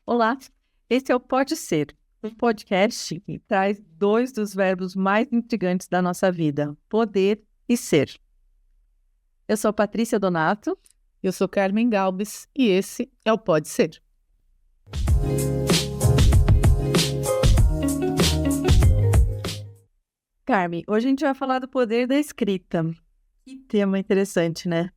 Olá, esse é o Pode Ser, um podcast que traz dois dos verbos mais intrigantes da nossa vida, poder e ser. Eu sou Patrícia Donato. Eu sou Carmen Galbis e esse é o Pode Ser. Carmen, hoje a gente vai falar do poder da escrita. Que tema interessante, né?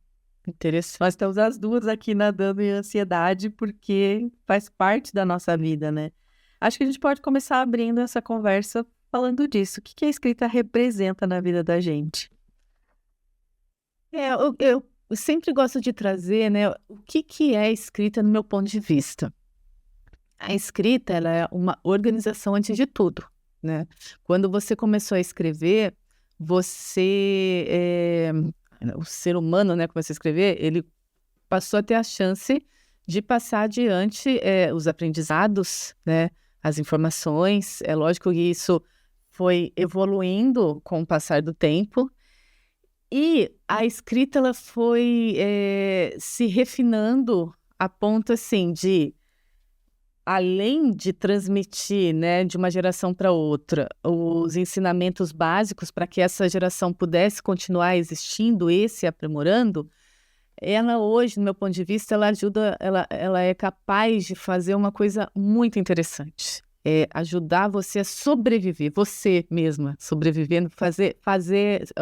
Interessante. Nós estamos as duas aqui nadando em ansiedade porque faz parte da nossa vida, né? Acho que a gente pode começar abrindo essa conversa falando disso. O que a escrita representa na vida da gente? Eu sempre gosto de trazer, né, o que é a escrita no meu ponto de vista. A escrita, ela é uma organização antes de tudo, né? Quando você começou a escrever, o ser humano, né, começou a escrever, ele passou a ter a chance de passar adiante os aprendizados, né, as informações. É lógico que isso foi evoluindo com o passar do tempo. E a escrita ela foi se refinando a ponto assim de, além de transmitir, né, de uma geração para outra, os ensinamentos básicos para que essa geração pudesse continuar existindo e se aprimorando, ela hoje, no meu ponto de vista, ela ajuda, ela é capaz de fazer uma coisa muito interessante. É ajudar você a sobreviver, você mesma sobrevivendo, fazer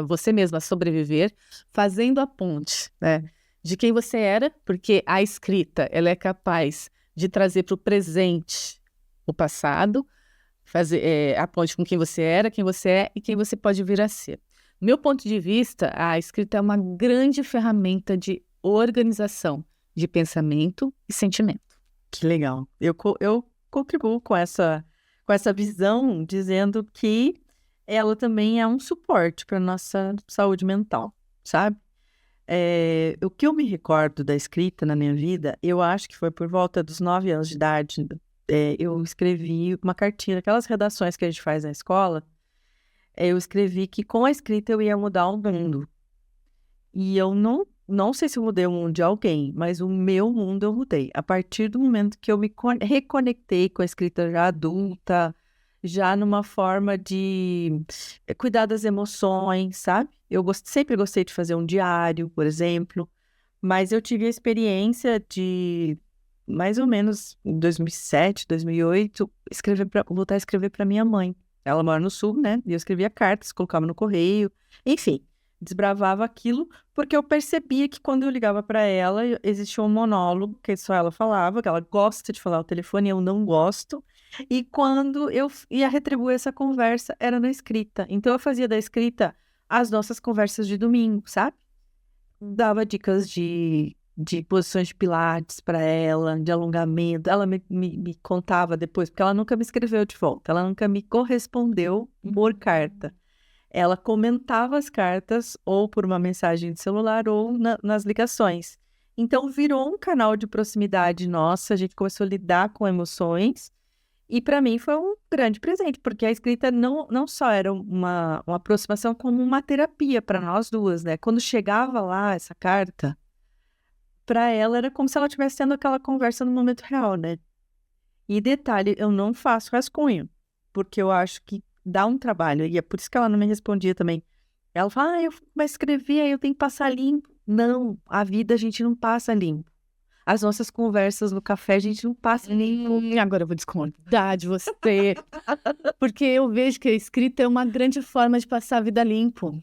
você mesma sobreviver, fazendo a ponte, né, de quem você era, porque a escrita ela é capaz de trazer para o presente o passado, fazer a ponte com quem você era, quem você é e quem você pode vir a ser. Do meu ponto de vista, a escrita é uma grande ferramenta de organização de pensamento e sentimento. Que legal. Eu contribuo com essa visão, dizendo que ela também é um suporte para a nossa saúde mental, sabe? O que eu me recordo da escrita na minha vida, eu acho que foi por volta dos 9 anos de idade, eu escrevi uma cartinha, aquelas redações que a gente faz na escola, eu escrevi que com a escrita eu ia mudar o mundo. E eu não sei se eu mudei o mundo de alguém, mas o meu mundo eu mudei. A partir do momento que eu me reconectei com a escrita já adulta, já numa forma de cuidar das emoções, sabe? Sempre gostei de fazer um diário, por exemplo, mas eu tive a experiência de, mais ou menos em 2007, 2008, voltar a escrever para minha mãe. Ela mora no sul, né? E eu escrevia cartas, colocava no correio, enfim, desbravava aquilo, porque eu percebia que quando eu ligava para ela, existia um monólogo, que só ela falava, que ela gosta de falar ao telefone, eu não gosto, e quando eu ia retribuir essa conversa, era na escrita. Então, eu fazia da escrita as nossas conversas de domingo, sabe? Dava dicas de posições de pilates para ela, de alongamento. Ela me contava depois, porque ela nunca me escreveu de volta, ela nunca me correspondeu por carta. Ela comentava as cartas ou por uma mensagem de celular ou nas ligações. Então, virou um canal de proximidade nossa, a gente começou a lidar com emoções e para mim foi um grande presente, porque a escrita não só era uma aproximação, como uma terapia para nós duas, né? Quando chegava lá essa carta, para ela era como se ela estivesse tendo aquela conversa no momento real, né? E detalhe, eu não faço rascunho, porque eu acho que dá um trabalho, e é por isso que ela não me respondia também. Ela fala, eu vou escrever, aí eu tenho que passar limpo. Não, a vida a gente não passa limpo. As nossas conversas no café a gente não passa limpo. Agora eu vou discordar de você, porque eu vejo que a escrita é uma grande forma de passar a vida limpo.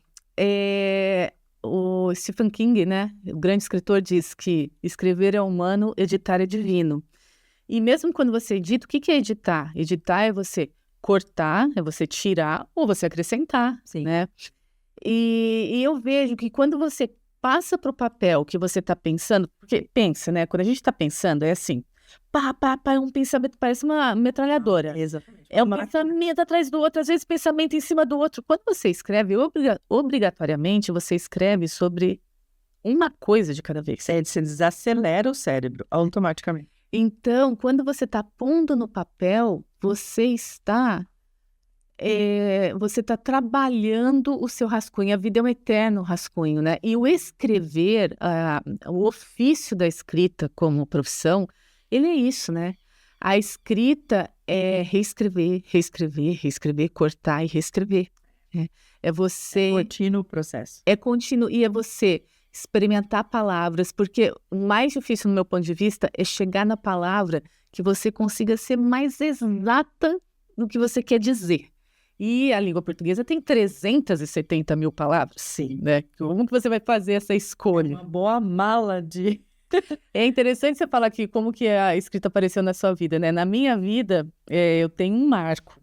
O Stephen King, né, o grande escritor, diz que escrever é humano, editar é divino. E mesmo quando você edita, o que é editar? Editar é você cortar, é você tirar ou você acrescentar, Sim. né? E eu vejo que quando você passa para o papel o que você está pensando, porque pensa, né? Quando a gente está pensando, é assim, é um pensamento, parece uma metralhadora. Exatamente. É um pensamento atrás do outro, às vezes pensamento em cima do outro. Quando você escreve, obrigatoriamente você escreve sobre uma coisa de cada vez. Você desacelera o cérebro automaticamente. Então, quando você está pondo no papel, você está trabalhando o seu rascunho. A vida é um eterno rascunho, né? E o escrever, o ofício da escrita como profissão, ele é isso, né? A escrita é reescrever, reescrever, reescrever, cortar e reescrever. É você... É contínuo o processo. É contínuo, e é você experimentar palavras, porque o mais difícil, no meu ponto de vista, é chegar na palavra que você consiga ser mais exata no que você quer dizer. E a língua portuguesa tem 370 mil palavras. Sim. Né? Como que você vai fazer essa escolha? Uma boa mala de... É interessante você falar aqui como que a escrita apareceu na sua vida, né? Na minha vida, eu tenho um marco.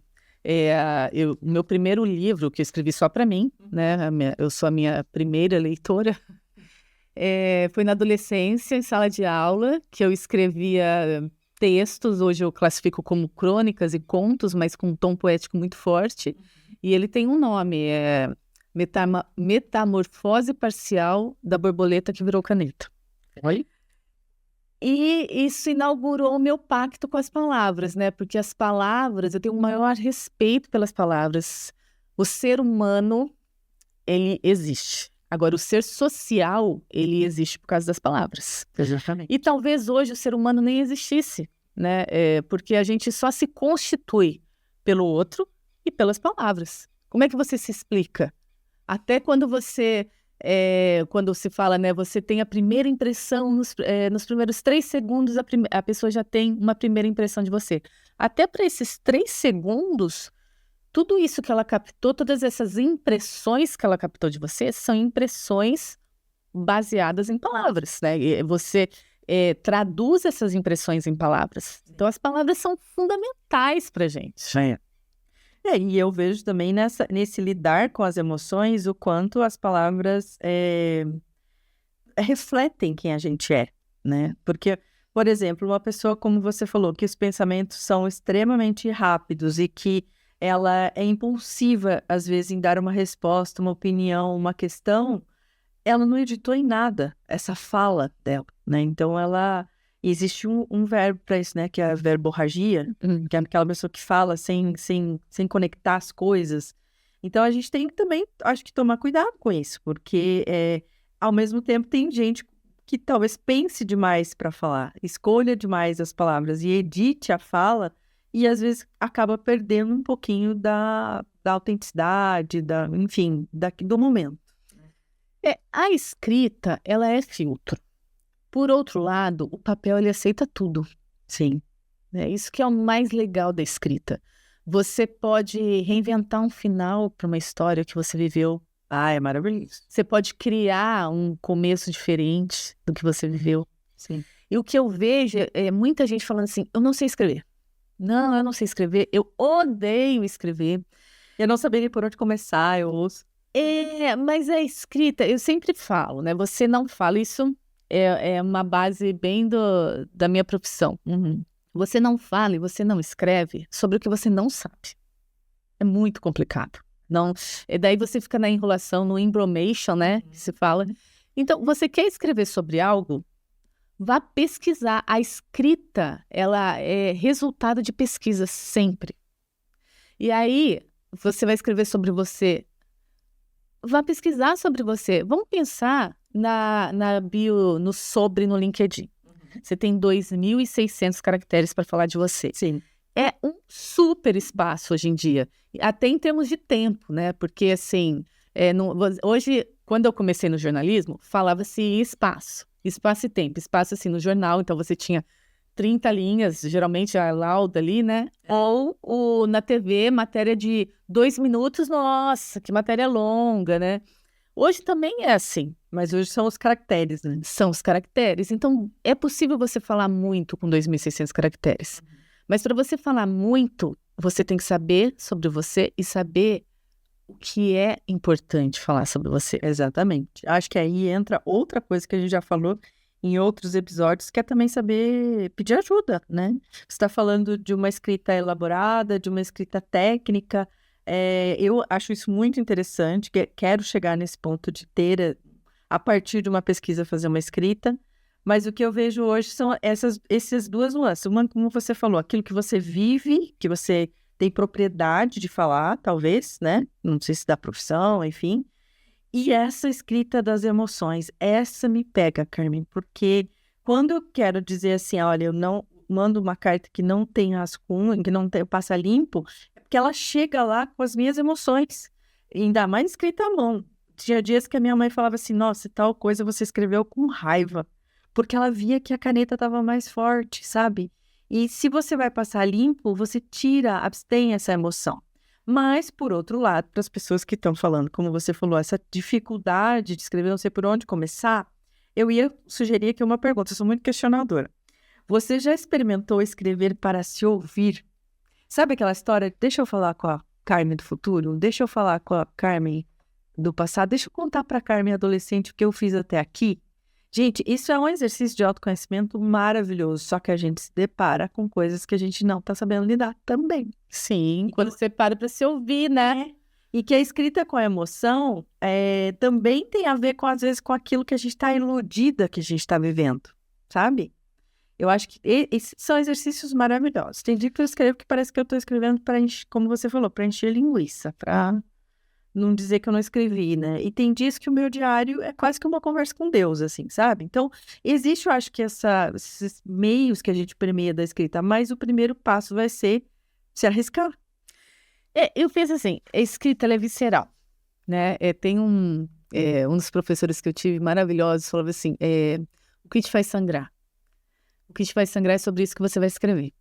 O meu primeiro livro, que eu escrevi só para mim, né? Eu sou a minha primeira leitora, foi na adolescência, em sala de aula, que eu escrevia textos, hoje eu classifico como crônicas e contos, mas com um tom poético muito forte. E ele tem um nome, Metamorfose Parcial da Borboleta que Virou Caneta. Oi? E isso inaugurou o meu pacto com as palavras, né? Porque as palavras, eu tenho um maior respeito pelas palavras. O ser humano, ele existe. Agora, o ser social, ele existe por causa das palavras. Exatamente. E talvez hoje o ser humano nem existisse, né? Porque a gente só se constitui pelo outro e pelas palavras. Como é que você se explica? Até quando quando se fala, né, você tem a primeira impressão, nos primeiros 3 segundos, a pessoa já tem uma primeira impressão de você. Até para esses 3 segundos, tudo isso que ela captou, todas essas impressões que ela captou de você, são impressões baseadas em palavras, né? E você traduz essas impressões em palavras. Então, as palavras são fundamentais para a gente. E eu vejo também nesse lidar com as emoções o quanto as palavras refletem quem a gente é, né? Porque, por exemplo, uma pessoa, como você falou, que os pensamentos são extremamente rápidos e que ela é impulsiva, às vezes, em dar uma resposta, uma opinião, uma questão, ela não editou em nada essa fala dela, né? Então, existe um verbo para isso, né? Que é a verborragia, que é aquela pessoa que fala sem conectar as coisas. Então, a gente tem que também, acho que, tomar cuidado com isso, porque, ao mesmo tempo, tem gente que talvez pense demais para falar, escolha demais as palavras e edite a fala e, às vezes, acaba perdendo um pouquinho da autenticidade, enfim, do momento. A escrita, ela é filtro. Por outro lado, o papel, ele aceita tudo. Sim. Isso que é o mais legal da escrita. Você pode reinventar um final para uma história que você viveu. É maravilhoso. Você pode criar um começo diferente do que você viveu. Sim. E o que eu vejo é muita gente falando assim, eu não sei escrever. Não, eu não sei escrever, eu odeio escrever. Eu não sabia por onde começar, eu ouço. Mas a escrita, eu sempre falo, né? Você não fala, isso é uma base bem da minha profissão. Você não fala e você não escreve sobre o que você não sabe. É muito complicado. Não, daí você fica na enrolação, no embromation, né? Que se fala. Então, você quer escrever sobre algo? Vá pesquisar. A escrita, ela é resultado de pesquisa sempre. E aí, você vai escrever sobre você. Vá pesquisar sobre você. Vamos pensar na bio, no LinkedIn. Você tem 2.600 caracteres para falar de você. Sim. É um super espaço hoje em dia. Até em termos de tempo, né? Porque, assim, hoje, quando eu comecei no jornalismo, falava-se espaço. Espaço e tempo. Espaço, assim, no jornal. Então, você tinha 30 linhas, geralmente a lauda ali, né? Ou na TV, matéria de 2 minutos. Nossa, que matéria longa, né? Hoje também é assim. Mas hoje são os caracteres, né? São os caracteres. Então, é possível você falar muito com 2.600 caracteres. Mas para você falar muito, você tem que saber sobre você e saber o que é importante falar sobre você. Exatamente. Acho que aí entra outra coisa que a gente já falou em outros episódios, que é também saber pedir ajuda, né? Você está falando de uma escrita elaborada, de uma escrita técnica. Eu acho isso muito interessante, quero chegar nesse ponto de ter, a partir de uma pesquisa, fazer uma escrita. Mas o que eu vejo hoje são essas duas nuances. Uma, como você falou, aquilo que você vive, que você tem propriedade de falar, talvez, né? Não sei se da profissão, enfim. E essa escrita das emoções, essa me pega, Carmen, porque quando eu quero dizer assim, olha, eu não... mando uma carta que não tem rascunho, que não tem, passa limpo, é porque ela chega lá com as minhas emoções, ainda mais escrita à mão. Tinha dias que a minha mãe falava assim, nossa, tal coisa você escreveu com raiva, porque ela via que a caneta estava mais forte, sabe? E se você vai passar limpo, você abstém essa emoção. Mas, por outro lado, para as pessoas que estão falando, como você falou, essa dificuldade de escrever, não sei por onde começar, eu ia sugerir aqui uma pergunta, eu sou muito questionadora. Você já experimentou escrever para se ouvir? Sabe aquela história, deixa eu falar com a Carmen do futuro, deixa eu falar com a Carmen do passado, deixa eu contar para a Carmen adolescente o que eu fiz até aqui? Gente, isso é um exercício de autoconhecimento maravilhoso, só que a gente se depara com coisas que a gente não está sabendo lidar também. Sim, quando você para se ouvir, né? E que a escrita com a emoção também tem a ver, às vezes, com aquilo que a gente está iludida que a gente está vivendo, sabe? Eu acho que esses são exercícios maravilhosos. Tem dia que eu escrevo que parece que eu estou escrevendo para encher, como você falou, para encher linguiça, para não dizer que eu não escrevi, né? E tem dias que o meu diário é quase que uma conversa com Deus, assim, sabe? Então, existe, eu acho que esses meios que a gente permeia da escrita, mas o primeiro passo vai ser se arriscar. Eu penso assim, a escrita ela é visceral, né? Tem um dos professores que eu tive maravilhosos, falava assim, o que te faz sangrar? O que te faz sangrar é sobre isso que você vai escrever.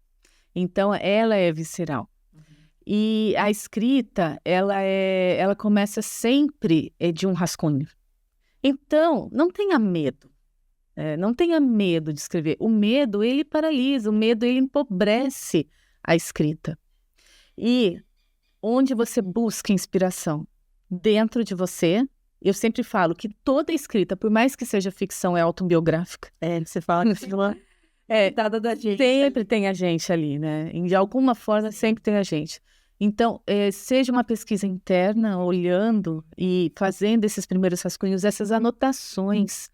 Então, ela é visceral. E a escrita, ela começa sempre de um rascunho. Então, não tenha medo. Não tenha medo de escrever. O medo, ele paralisa. O medo, ele empobrece a escrita. E onde você busca inspiração? Dentro de você. Eu sempre falo que toda escrita, por mais que seja ficção, é autobiográfica. Você fala que nada da gente. Sempre tem a gente ali, né? De alguma forma, sempre tem a gente. Então, seja uma pesquisa interna, olhando e fazendo esses primeiros rascunhos, essas anotações,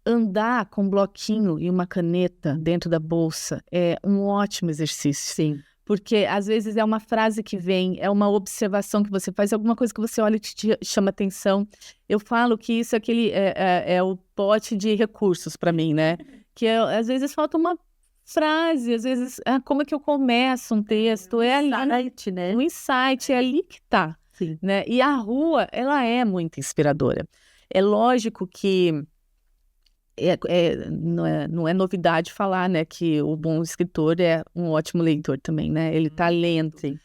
andar com um bloquinho e uma caneta dentro da bolsa é um ótimo exercício. Sim. Porque, às vezes, é uma frase que vem, é uma observação que você faz, alguma coisa que você olha e te chama atenção. Eu falo que isso é o pote de recursos para mim, né? Que às vezes falta uma frase, às vezes, como é que eu começo um texto? É ali, insight, né? Um insight, é ali que tá, né? E a rua, ela é muito inspiradora. É lógico que não é novidade falar, né, que o bom escritor é um ótimo leitor também, né? Ele tá lendo. Sim.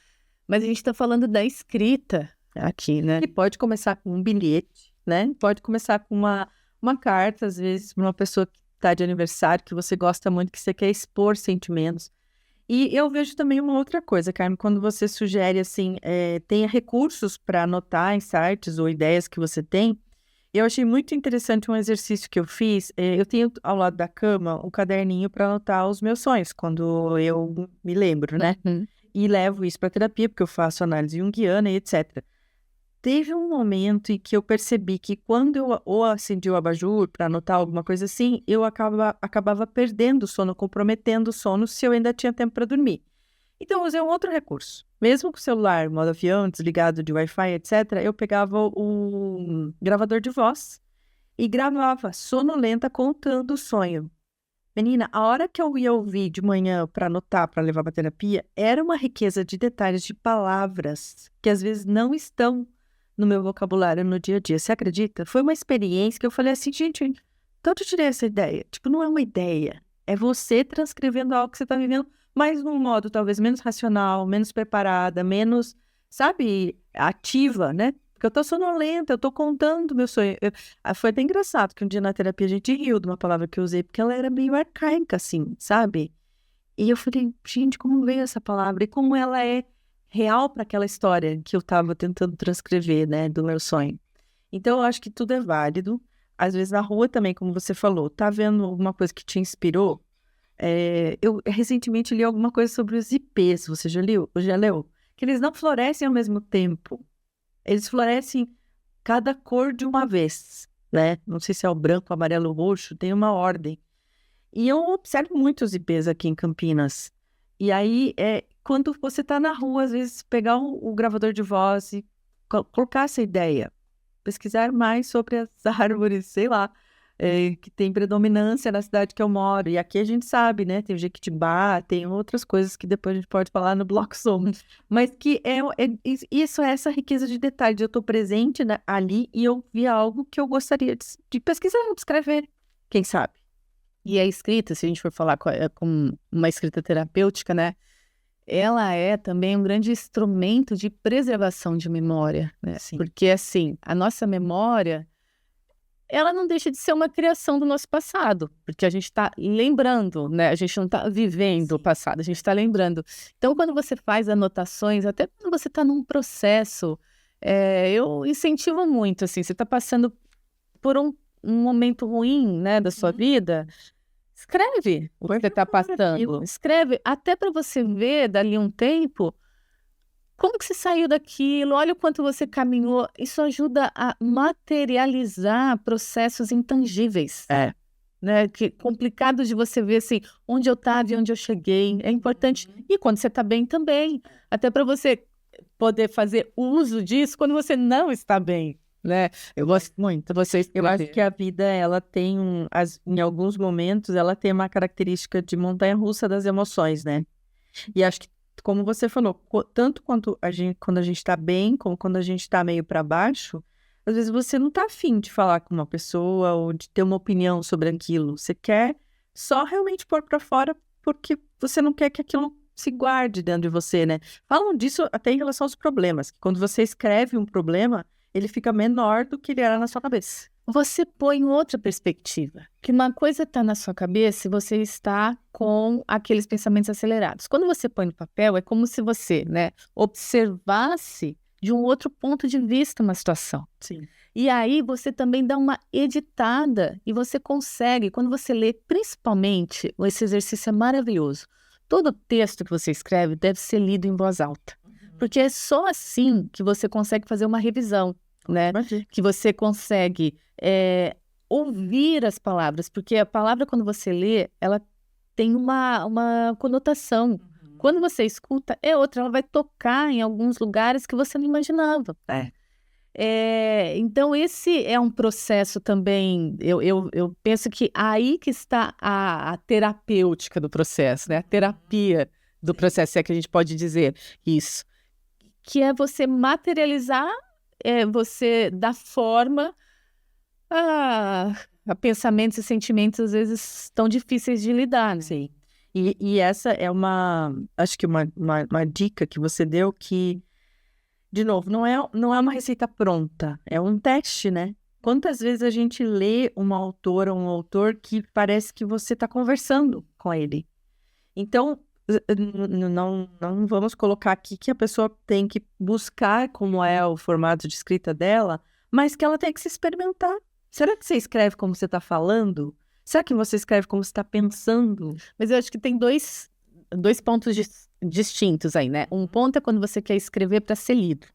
Mas a gente está falando da escrita aqui, né? E pode começar com um bilhete, né? Pode começar com uma carta, às vezes, para uma pessoa que está de aniversário, que você gosta muito, que você quer expor sentimentos. E eu vejo também uma outra coisa, Carmen, quando você sugere, assim, tenha recursos para anotar insights ou ideias que você tem. Eu achei muito interessante um exercício que eu fiz. Eu tenho ao lado da cama um caderninho para anotar os meus sonhos, quando eu me lembro, né? Uhum. E levo isso para terapia, porque eu faço análise junguiana e etc. Teve um momento em que eu percebi que quando eu ou acendi o abajur para anotar alguma coisa assim, eu acabava perdendo o sono, comprometendo o sono se eu ainda tinha tempo para dormir. Então, eu usei um outro recurso. Mesmo com o celular, modo avião, desligado de Wi-Fi, etc., eu pegava o gravador de voz e gravava, sonolenta, contando o sonho. Menina, a hora que eu ia ouvir de manhã para anotar, para levar para terapia, era uma riqueza de detalhes, de palavras, que às vezes não estão no meu vocabulário no dia a dia. Você acredita? Foi uma experiência que eu falei assim, gente, de onde eu tirei essa ideia? Tipo, não é uma ideia. É você transcrevendo algo que você está vivendo, mas num modo talvez menos racional, menos preparada, menos, sabe, ativa, né? Porque eu tô sonolenta, eu tô contando meu sonho. Foi até engraçado que um dia na terapia a gente riu de uma palavra que eu usei, porque ela era meio arcaica, assim, sabe? E eu falei, gente, como veio essa palavra? E como ela é real para aquela história que eu tava tentando transcrever, né, do meu sonho. Então, eu acho que tudo é válido. Às vezes na rua também, como você falou, tá vendo alguma coisa que te inspirou? Eu recentemente li alguma coisa sobre os ipês, você já leu? Que eles não florescem ao mesmo tempo. Eles florescem cada cor de uma vez, né? Não sei se é o branco, amarelo ou roxo, tem uma ordem. E eu observo muitos ipês aqui em Campinas. E aí, quando você está na rua, às vezes pegar o gravador de voz e colocar essa ideia, pesquisar mais sobre as árvores, sei lá, que tem predominância na cidade que eu moro. E aqui a gente sabe, né? Tem o Jequitibá, tem outras coisas que depois a gente pode falar no Bloco Somos. Mas que isso é essa riqueza de detalhes. Eu estou presente ali e eu vi algo que eu gostaria de pesquisar, de escrever. Quem sabe? E a escrita, se a gente for falar com uma escrita terapêutica, né? Ela é também um grande instrumento de preservação de memória, né? Sim. Porque, assim, a nossa memória, ela não deixa de ser uma criação do nosso passado, porque a gente está lembrando, né? A gente não está vivendo o passado, a gente está lembrando. Então, quando você faz anotações, até quando você está num processo, eu incentivo muito, assim, você está passando por um momento ruim, né, da sua vida, escreve o que você está passando. Escreve, até para você ver, dali um tempo, como que você saiu daquilo, olha o quanto você caminhou. Isso ajuda a materializar processos intangíveis. Né? Que complicado de você ver, assim, onde eu estava e onde eu cheguei. É importante. E quando você está bem também. Até para você poder fazer uso disso quando você não está bem. Né? Eu gosto muito. Eu acho que a vida, ela tem em alguns momentos, ela tem uma característica de montanha-russa das emoções, né? E acho que, como você falou, tanto quando a gente está bem, como quando a gente está meio para baixo, às vezes você não está afim de falar com uma pessoa ou de ter uma opinião sobre aquilo. Você quer só realmente pôr para fora porque você não quer que aquilo se guarde dentro de você, né? Falam disso até em relação aos problemas. Que quando você escreve um problema, ele fica menor do que ele era na sua cabeça. Você põe em outra perspectiva, que uma coisa está na sua cabeça e você está com aqueles pensamentos acelerados. Quando você põe no papel, é como se você, né, observasse de um outro ponto de vista uma situação. Sim. E aí você também dá uma editada e você consegue, quando você lê, principalmente, esse exercício é maravilhoso. Todo texto que você escreve deve ser lido em voz alta, porque é só assim que você consegue fazer uma revisão. Né? Que você consegue ouvir as palavras, porque a palavra, quando você lê, ela tem uma conotação. Quando você escuta, é outra, ela vai tocar em alguns lugares que você não imaginava. Então, esse é um processo também, eu penso que aí que está a terapêutica do processo, né? A terapia do processo, se é que a gente pode dizer isso, que é você materializar, você dar forma a pensamentos e sentimentos, às vezes, tão difíceis de lidar, né? Sim. E essa é acho que uma dica que você deu que, de novo, não é uma receita pronta, é um teste, né? Quantas vezes a gente lê uma autora, um autor que parece que você está conversando com ele? Então, não vamos colocar aqui que a pessoa tem que buscar como é o formato de escrita dela, mas que ela tem que se experimentar. Será que você escreve como você está falando? Será que você escreve como você está pensando? Mas eu acho que tem dois pontos distintos aí, né? Um ponto é quando você quer escrever para ser lido.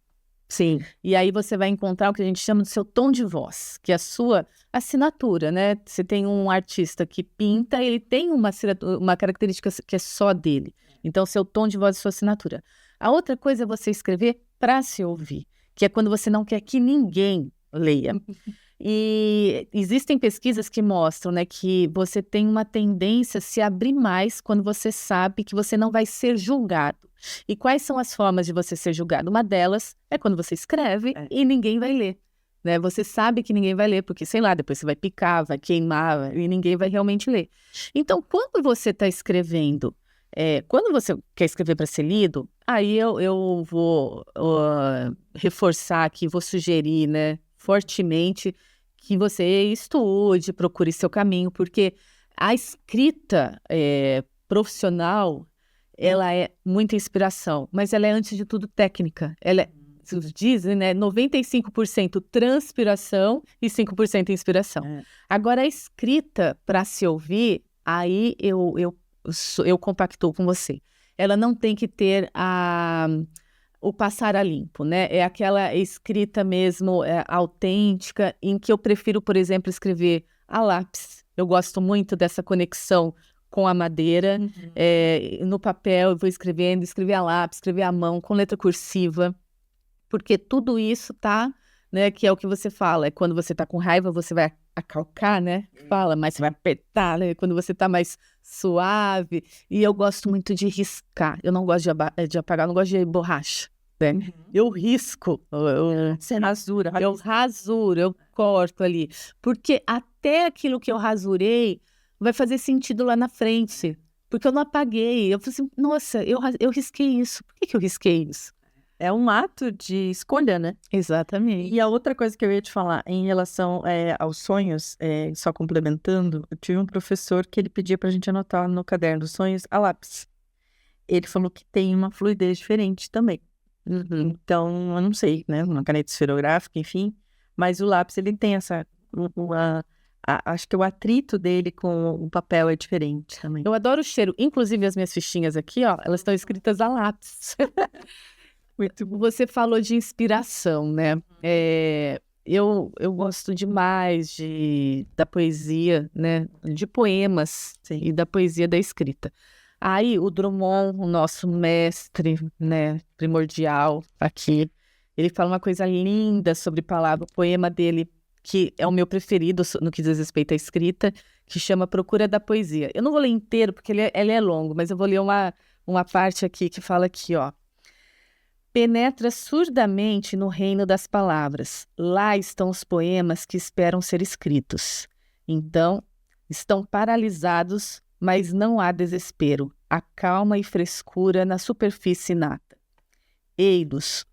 Sim. E aí você vai encontrar o que a gente chama de seu tom de voz, que é a sua assinatura, né? Você tem um artista que pinta, ele tem uma característica que é só dele. Então, seu tom de voz é sua assinatura. A outra coisa é você escrever para se ouvir, que é quando você não quer que ninguém leia. E existem pesquisas que mostram, né, que você tem uma tendência a se abrir mais quando você sabe que você não vai ser julgado. E quais são as formas de você ser julgado? Uma delas é quando você escreve e ninguém vai ler. Né? Você sabe que ninguém vai ler, porque, sei lá, depois você vai picar, vai queimar e ninguém vai realmente ler. Então, quando você está escrevendo, quando você quer escrever para ser lido, aí eu vou reforçar aqui, vou sugerir, né, fortemente que você estude, procure seu caminho, porque a escrita profissional, ela é muita inspiração, mas ela é, antes de tudo, técnica. Ela é, dizem, né, 95% transpiração e 5% inspiração. Agora, a escrita, para se ouvir, aí eu compactuo com você. Ela não tem que ter o passar a limpo, né? É aquela escrita mesmo autêntica, em que eu prefiro, por exemplo, escrever a lápis. Eu gosto muito dessa conexão com a madeira. No papel eu vou escrever a lápis, escrever à mão, com letra cursiva, porque tudo isso está né? Que é o que você fala. É quando você tá com raiva, você vai acalcar, né? Fala, mas você vai apertar, né? Quando você tá mais suave. E eu gosto muito de riscar. Eu não gosto de apagar, eu não gosto de borracha, né? Eu risco. Você rasura. Eu rasuro, eu corto ali. Porque até aquilo que eu rasurei vai fazer sentido lá na frente. Porque eu não apaguei. Eu falei assim, nossa, eu risquei isso. Por que eu risquei isso? É um ato de escolha, né? Exatamente. E a outra coisa que eu ia te falar, em relação aos sonhos, só complementando, eu tive um professor que ele pedia pra gente anotar no caderno dos sonhos a lápis. Ele falou que tem uma fluidez diferente também. Então, eu não sei, né? Uma caneta esferográfica, enfim. Mas o lápis, ele tem acho que o atrito dele com o papel é diferente também. Eu adoro o cheiro. Inclusive, as minhas fichinhas aqui, ó, elas estão escritas a lápis. Você falou de inspiração, né? Eu gosto demais da poesia, né? De poemas. Sim. E da poesia da escrita. Aí, o Drummond, o nosso mestre, né, primordial aqui, ele fala uma coisa linda sobre palavra, o poema dele, que é o meu preferido no que diz respeito à escrita, que chama Procura da Poesia. Eu não vou ler inteiro, porque ele é longo, mas eu vou ler uma parte aqui que fala aqui, ó. Penetra surdamente no reino das palavras. Lá estão os poemas que esperam ser escritos. Então, estão paralisados, mas não há desespero. Há calma e frescura na superfície inata. Ei-los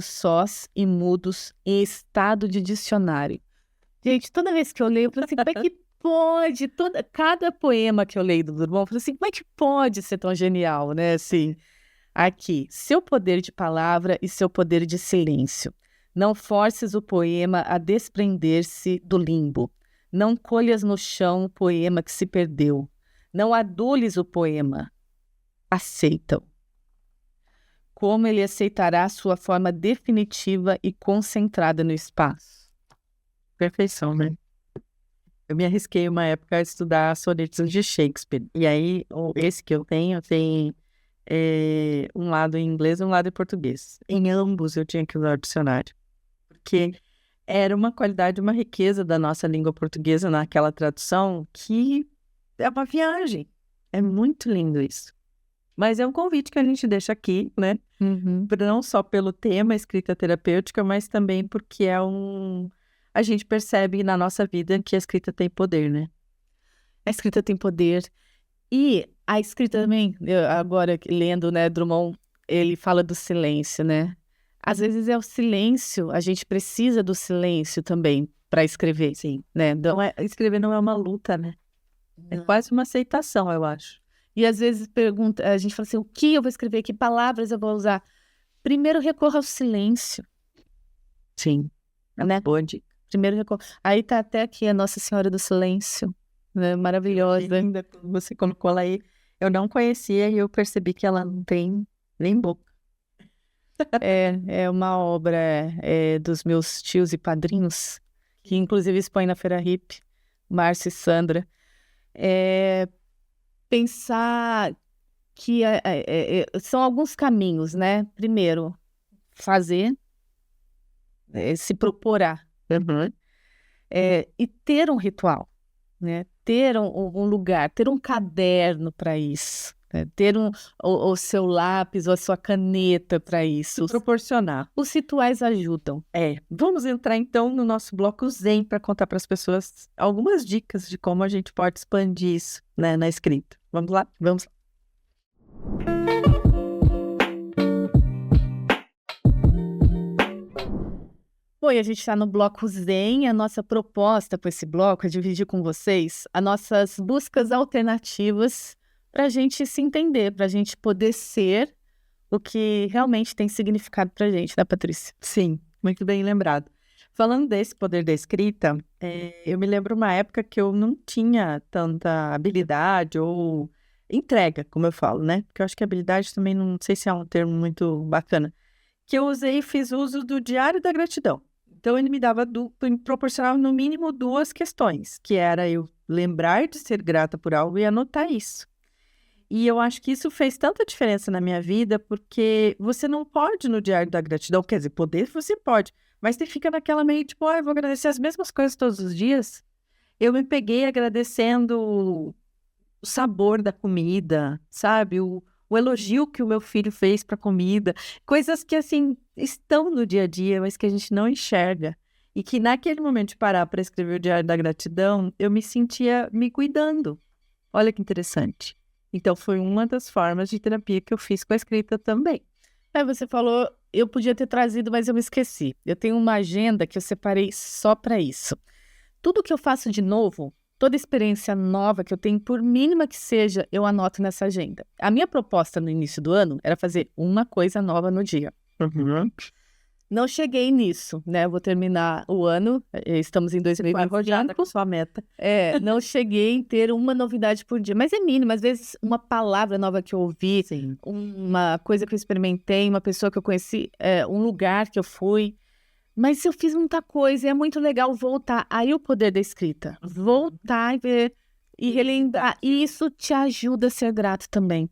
sós e mudos em estado de dicionário. Gente, toda vez que eu leio, eu falo assim, como é que pode? Cada poema que eu leio do Drummond, eu falo assim, como é que pode ser tão genial, né? Assim, aqui, seu poder de palavra e seu poder de silêncio. Não forces o poema a desprender-se do limbo. Não colhas no chão o poema que se perdeu. Não adules o poema. Aceita-o. Como ele aceitará sua forma definitiva e concentrada no espaço? Perfeição, né? Eu me arrisquei uma época a estudar sonetos de Shakespeare. E aí, esse que eu tenho tem um lado em inglês e um lado em português. Em ambos eu tinha que usar o dicionário. Porque era uma qualidade, uma riqueza da nossa língua portuguesa naquela tradução que é uma viagem. É muito lindo isso. Mas é um convite que a gente deixa aqui, né? Não só pelo tema escrita terapêutica, mas também porque a gente percebe na nossa vida que a escrita tem poder, né? A escrita tem poder. E a escrita também, agora lendo, né, Drummond, ele fala do silêncio, né? Às vezes é o silêncio, a gente precisa do silêncio também para escrever. Sim. Né? Escrever não é uma luta, né? É quase uma aceitação, eu acho. E às vezes a gente fala assim, o que eu vou escrever? Que palavras eu vou usar? Primeiro recorra ao silêncio. Sim. Né? Boa dica. Primeiro recorra. Aí tá até aqui a Nossa Senhora do Silêncio, né? Maravilhosa. Ainda você colocou ela aí. Eu não conhecia e eu percebi que ela não tem nem boca. É uma obra dos meus tios e padrinhos, que inclusive expõe na Feira Hip, Márcio e Sandra. Pensar que são alguns caminhos, né? Primeiro, fazer, se proporar, e ter um ritual, né? Ter um lugar, ter um caderno para isso, né? Ter o seu lápis ou a sua caneta para isso. Proporcionar. Os rituais ajudam. Vamos entrar então no nosso bloco Zen para contar para as pessoas algumas dicas de como a gente pode expandir isso, né, na escrita. Vamos lá? Vamos. Bom, e a gente está no bloco Zen. A nossa proposta com esse bloco é dividir com vocês as nossas buscas alternativas para a gente se entender, para a gente poder ser o que realmente tem significado para a gente, né, Patrícia? Sim, muito bem lembrado. Falando desse poder da escrita, eu me lembro uma época que eu não tinha tanta habilidade ou entrega, como eu falo, né? Porque eu acho que habilidade também não sei se é um termo muito bacana. Que eu usei e fiz uso do diário da gratidão. Então, ele me proporcionava no mínimo 2 questões, que era eu lembrar de ser grata por algo e anotar isso. E eu acho que isso fez tanta diferença na minha vida, porque você não pode no diário da gratidão, quer dizer, poder você pode, mas você fica naquela meio tipo, eu vou agradecer as mesmas coisas todos os dias. Eu me peguei agradecendo o sabor da comida, sabe? O elogio que o meu filho fez para a comida, coisas que, assim, estão no dia a dia, mas que a gente não enxerga. E que naquele momento de parar para escrever o diário da gratidão, eu me sentia me cuidando. Olha que interessante. Então, foi uma das formas de terapia que eu fiz com a escrita também. Você falou, eu podia ter trazido, mas eu me esqueci. Eu tenho uma agenda que eu separei só para isso. Tudo que eu faço de novo, toda experiência nova que eu tenho, por mínima que seja, eu anoto nessa agenda. A minha proposta no início do ano era fazer uma coisa nova no dia. Não cheguei nisso, né? Eu vou terminar o ano, estamos em 2025. Com sua meta. Não cheguei em ter uma novidade por dia, mas é mínimo. Às vezes, uma palavra nova que eu ouvi, Sim. uma coisa que eu experimentei, uma pessoa que eu conheci, um lugar que eu fui. Mas eu fiz muita coisa e é muito legal voltar. Aí o poder da escrita. Voltar e ver e relembrar. E isso te ajuda a ser grato também.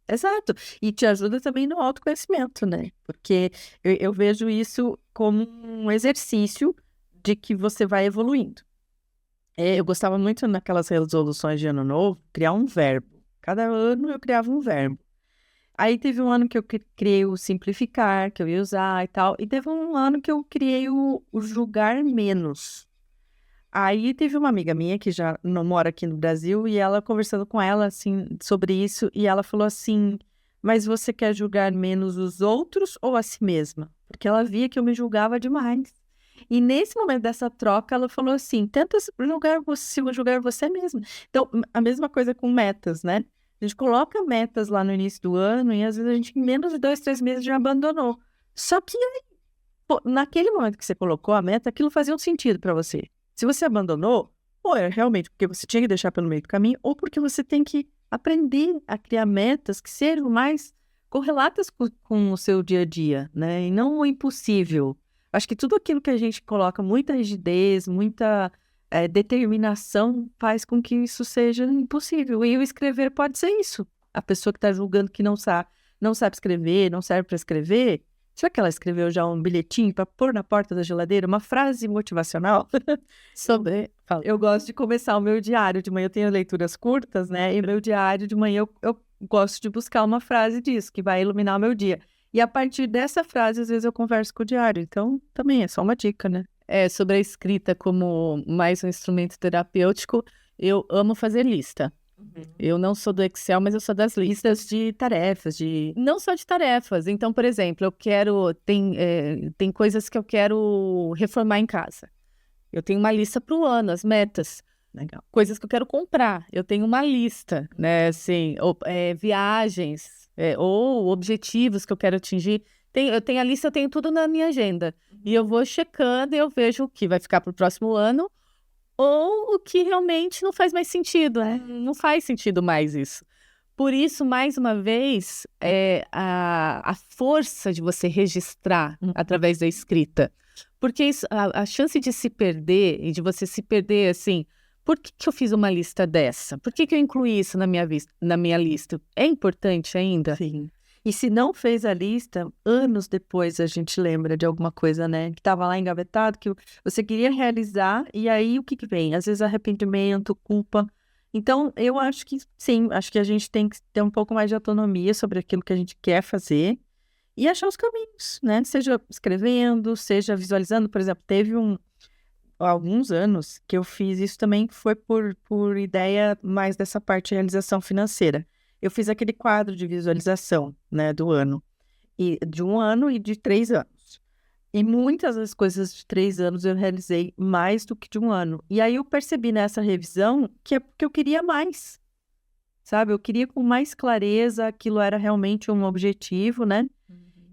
Exato. E te ajuda também no autoconhecimento, né? Porque eu vejo isso como um exercício de que você vai evoluindo. Eu gostava muito naquelas resoluções de ano novo, criar um verbo. Cada ano eu criava um verbo. Aí teve um ano que eu criei o simplificar, que eu ia usar e tal. E teve um ano que eu criei o julgar menos. Aí teve uma amiga minha que já não mora aqui no Brasil e ela conversando com ela assim sobre isso e ela falou assim: "Mas você quer julgar menos os outros ou a si mesma?" Porque ela via que eu me julgava demais. E nesse momento dessa troca ela falou assim: "Tenta julgar você mesma." Então, a mesma coisa com metas, né? A gente coloca metas lá no início do ano e às vezes a gente em menos de 2, 3 meses já abandonou. Só que naquele momento que você colocou a meta, aquilo fazia um sentido para você. Se você abandonou, ou é realmente porque você tinha que deixar pelo meio do caminho, ou porque você tem que aprender a criar metas que sejam mais correlatas com o seu dia a dia, né? E não o impossível. Acho que tudo aquilo que a gente coloca, muita rigidez, muita determinação, faz com que isso seja impossível. E o escrever pode ser isso. A pessoa que está julgando que não sabe escrever, não serve para escrever, será que ela escreveu já um bilhetinho para pôr na porta da geladeira? Uma frase motivacional? Eu gosto de começar o meu diário de manhã. Eu tenho leituras curtas, né? E meu diário de manhã eu gosto de buscar uma frase disso, que vai iluminar o meu dia. E a partir dessa frase, às vezes eu converso com o diário. Então, também é só uma dica, né? Sobre a escrita como mais um instrumento terapêutico, eu amo fazer lista. Eu não sou do Excel, mas eu sou das listas de tarefas, não só de tarefas. Então, por exemplo, tem coisas que eu quero reformar em casa. Eu tenho uma lista para o ano, as metas. Legal. Coisas que eu quero comprar. Eu tenho uma lista, né? Assim, viagens, ou objetivos que eu quero atingir. Eu tenho a lista, eu tenho tudo na minha agenda. E eu vou checando e eu vejo o que vai ficar para o próximo ano ou o que realmente não faz mais sentido, né? Não faz sentido mais isso. Por isso, mais uma vez, a força de você registrar através da escrita. Porque a chance de se perder e de você se perder assim, por que eu fiz uma lista dessa? Por que eu incluí isso na minha lista? É importante ainda? Sim. E se não fez a lista, anos depois a gente lembra de alguma coisa, né? Que estava lá engavetado, que você queria realizar, e aí o que vem? Às vezes arrependimento, culpa. Então, eu acho que sim, acho que a gente tem que ter um pouco mais de autonomia sobre aquilo que a gente quer fazer e achar os caminhos, né? Seja escrevendo, seja visualizando. Por exemplo, teve alguns anos que eu fiz isso também, foi por ideia mais dessa parte de realização financeira. Eu fiz aquele quadro de visualização, né, do ano. E de 1 ano e de 3 anos. E muitas das coisas de 3 anos eu realizei mais do que de 1 ano. E aí eu percebi nessa revisão que é porque eu queria mais, sabe? Eu queria com mais clareza, aquilo era realmente um objetivo, né?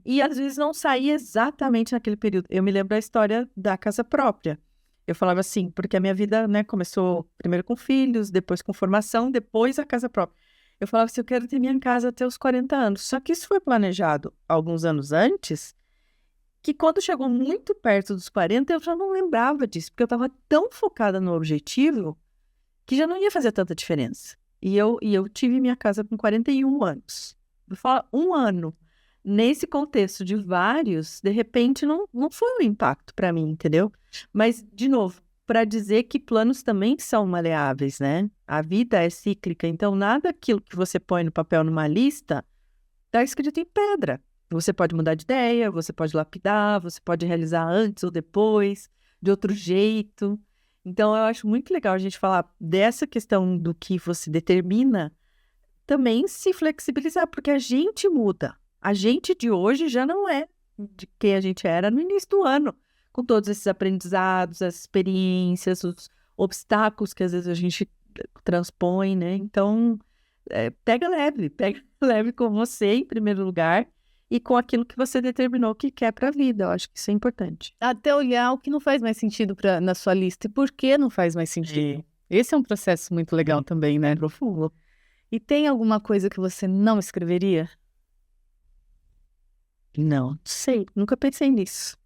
E às vezes não saía exatamente naquele período. Eu me lembro da história da casa própria. Eu falava assim, porque a minha vida, né, começou primeiro com filhos, depois com formação, depois a casa própria. Eu falava assim, eu quero ter minha casa até os 40 anos. Só que isso foi planejado alguns anos antes, que quando chegou muito perto dos 40, eu já não lembrava disso, porque eu estava tão focada no objetivo que já não ia fazer tanta diferença. E eu tive minha casa com 41 anos. Vou falar um ano. Nesse contexto de vários, de repente não foi um impacto para mim, entendeu? Mas, de novo, para dizer que planos também são maleáveis, né? A vida é cíclica, então nada aquilo que você põe no papel numa lista está escrito em pedra. Você pode mudar de ideia, você pode lapidar, você pode realizar antes ou depois, de outro jeito. Então, eu acho muito legal a gente falar dessa questão do que você determina, também se flexibilizar, porque a gente muda. A gente de hoje já não é de quem a gente era no início do ano, com todos esses aprendizados, as experiências, os obstáculos que às vezes a gente transpõe, né? Então, pega leve com você em primeiro lugar e com aquilo que você determinou que quer para a vida. Eu acho que isso é importante. Até olhar o que não faz mais sentido na sua lista e por que não faz mais sentido. Esse é um processo muito legal também, né? Profundo. E tem alguma coisa que você não escreveria? Não sei, nunca pensei nisso.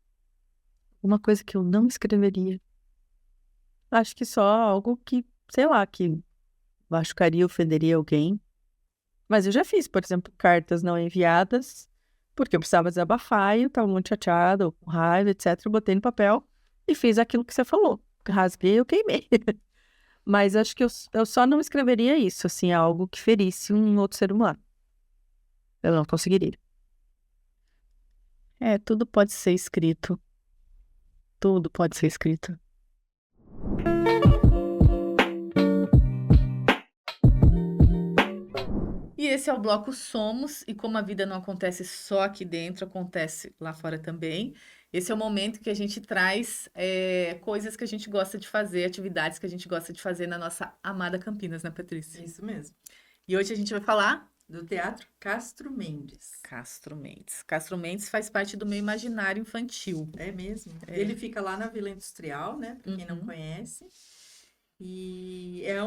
Uma coisa que eu não escreveria. Acho que só algo que, sei lá, que machucaria, ofenderia alguém. Mas eu já fiz, por exemplo, cartas não enviadas, porque eu precisava desabafar e eu estava muito chateada, ou com raiva, etc. Eu botei no papel e fiz aquilo que você falou. Rasguei, eu queimei. Mas acho que eu só não escreveria isso, assim, algo que ferisse um outro ser humano. Eu não conseguiria. Tudo pode ser escrito. Tudo pode ser escrito. E esse é o bloco Somos, e como a vida não acontece só aqui dentro, acontece lá fora também. Esse é o momento que a gente traz coisas que a gente gosta de fazer, atividades que a gente gosta de fazer na nossa amada Campinas, né, Patrícia? Isso mesmo. E hoje a gente vai falar Do Teatro Castro Mendes. Castro Mendes. Castro Mendes faz parte do meu imaginário infantil. É mesmo? É. Ele fica lá na Vila Industrial, né? Para quem não Uhum. conhece. E é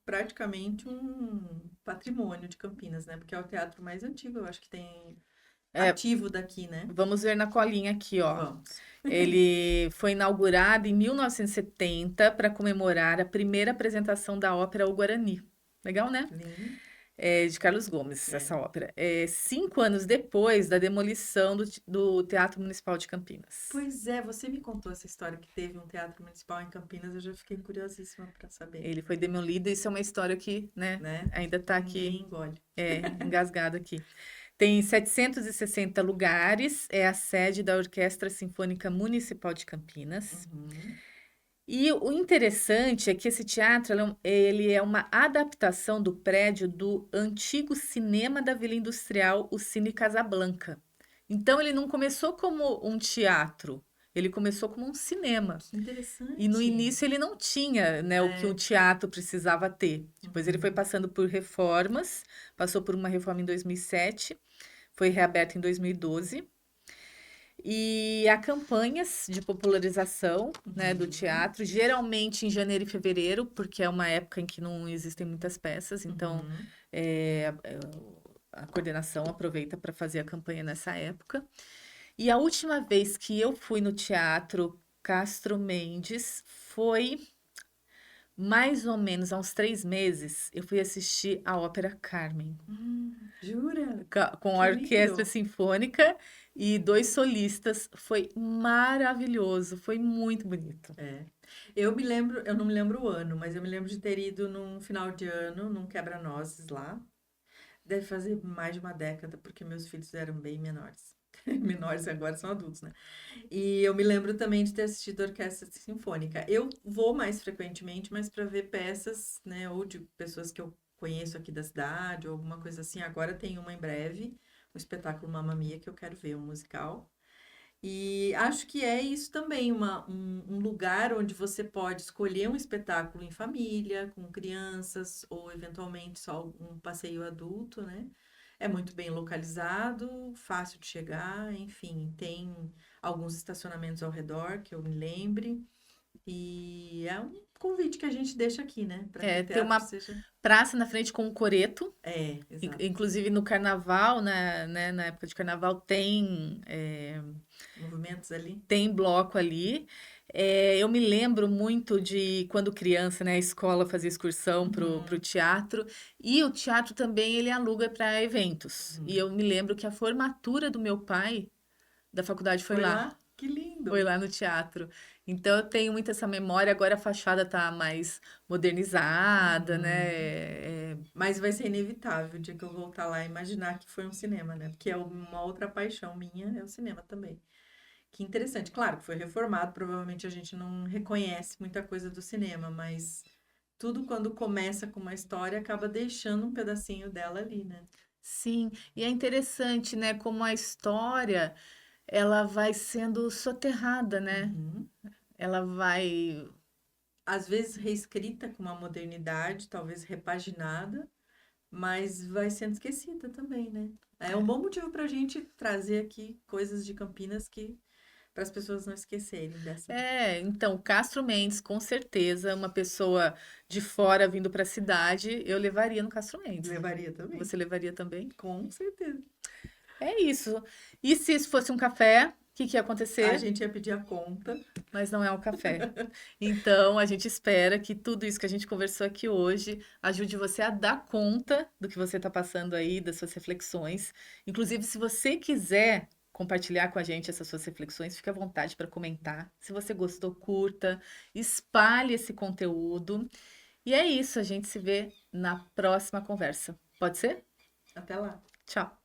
praticamente um patrimônio de Campinas, né? Porque é o teatro mais antigo, eu acho que tem ativo daqui, né? Vamos ver na colinha aqui, ó. Vamos. Ele foi inaugurado em 1970 para comemorar a primeira apresentação da ópera O Guarani. Legal, né? Lindo. De Carlos Gomes, essa ópera. 5 anos depois da demolição do Teatro Municipal de Campinas. Pois é, você me contou essa história que teve um teatro municipal em Campinas, eu já fiquei curiosíssima para saber. Ele foi demolido, isso é uma história que, né? Ainda está aqui. Ninguém engole. Engasgado aqui. Tem 760 lugares, é a sede da Orquestra Sinfônica Municipal de Campinas. Uhum. E o interessante é que esse teatro ele é uma adaptação do prédio do antigo cinema da Vila Industrial, o Cine Casablanca. Então, ele não começou como um teatro, ele começou como um cinema. Que interessante. E no início ele não tinha, né, o que um teatro precisava ter. Depois ele foi passando por reformas, passou por uma reforma em 2007, foi reaberto em 2012. E há campanhas de popularização, né, do teatro, geralmente em janeiro e fevereiro, porque é uma época em que não existem muitas peças, então a coordenação aproveita para fazer a campanha nessa época. E a última vez que eu fui no Teatro Castro Mendes foi mais ou menos há uns 3 meses. Eu fui assistir a ópera Carmen. Jura? Com a Que orquestra lindo. sinfônica e 2 solistas. Foi maravilhoso, foi muito bonito. Eu não me lembro o ano, mas eu me lembro de ter ido num final de ano, num quebra-nozes lá. Deve fazer mais de uma década, porque meus filhos eram bem menores. Menores agora são adultos, né? E eu me lembro também de ter assistido a orquestra sinfônica. Eu vou mais frequentemente, mas para ver peças, né? Ou de pessoas que eu conheço aqui da cidade, ou alguma coisa assim. Agora tem uma em breve, o espetáculo Mamma Mia, que eu quero ver, um musical. E acho que é isso também, um lugar onde você pode escolher um espetáculo em família, com crianças, ou eventualmente só um passeio adulto, né? É muito bem localizado, fácil de chegar, enfim, tem alguns estacionamentos ao redor que eu me lembre. E é um convite que a gente deixa aqui, né? Para que o Tem teatro uma seja. praça na frente com um coreto. Exato. Inclusive no carnaval, né, na época de carnaval, Movimentos ali. tem bloco ali. Eu me lembro muito de quando criança, né? A escola fazia excursão pro teatro. E o teatro também, ele aluga para eventos. E eu me lembro que a formatura do meu pai, da faculdade, foi Foi lá. lá? Que lindo! Foi lá no teatro. Então eu tenho muito essa memória. Agora a fachada tá mais modernizada, né? Mas vai ser inevitável o dia que eu voltar lá e imaginar que foi um cinema, né? Porque é uma outra paixão minha, é o cinema também. Que interessante. Claro que foi reformado, provavelmente a gente não reconhece muita coisa do cinema, mas tudo quando começa com uma história acaba deixando um pedacinho dela ali, né? Sim, e é interessante, né? Como a história ela vai sendo soterrada, né? Uhum. Ela vai. Às vezes reescrita com uma modernidade, talvez repaginada, mas vai sendo esquecida também, né? É um bom motivo para a gente trazer aqui coisas de Campinas que para as pessoas não esquecerem dessa. Então, Castro Mendes, com certeza, uma pessoa de fora vindo para a cidade, eu levaria no Castro Mendes. Levaria também, Você levaria também? com certeza. É isso. E se isso fosse um café, o que ia A acontecer? gente ia pedir a conta. Mas não é um café. Então, a gente espera que tudo isso que a gente conversou aqui hoje ajude você a dar conta do que você está passando aí, das suas reflexões. Inclusive, se você quiser compartilhar com a gente essas suas reflexões, fique à vontade para comentar. Se você gostou, curta, espalhe esse conteúdo. E é isso, a gente se vê na próxima conversa. Pode ser? Até lá. Tchau.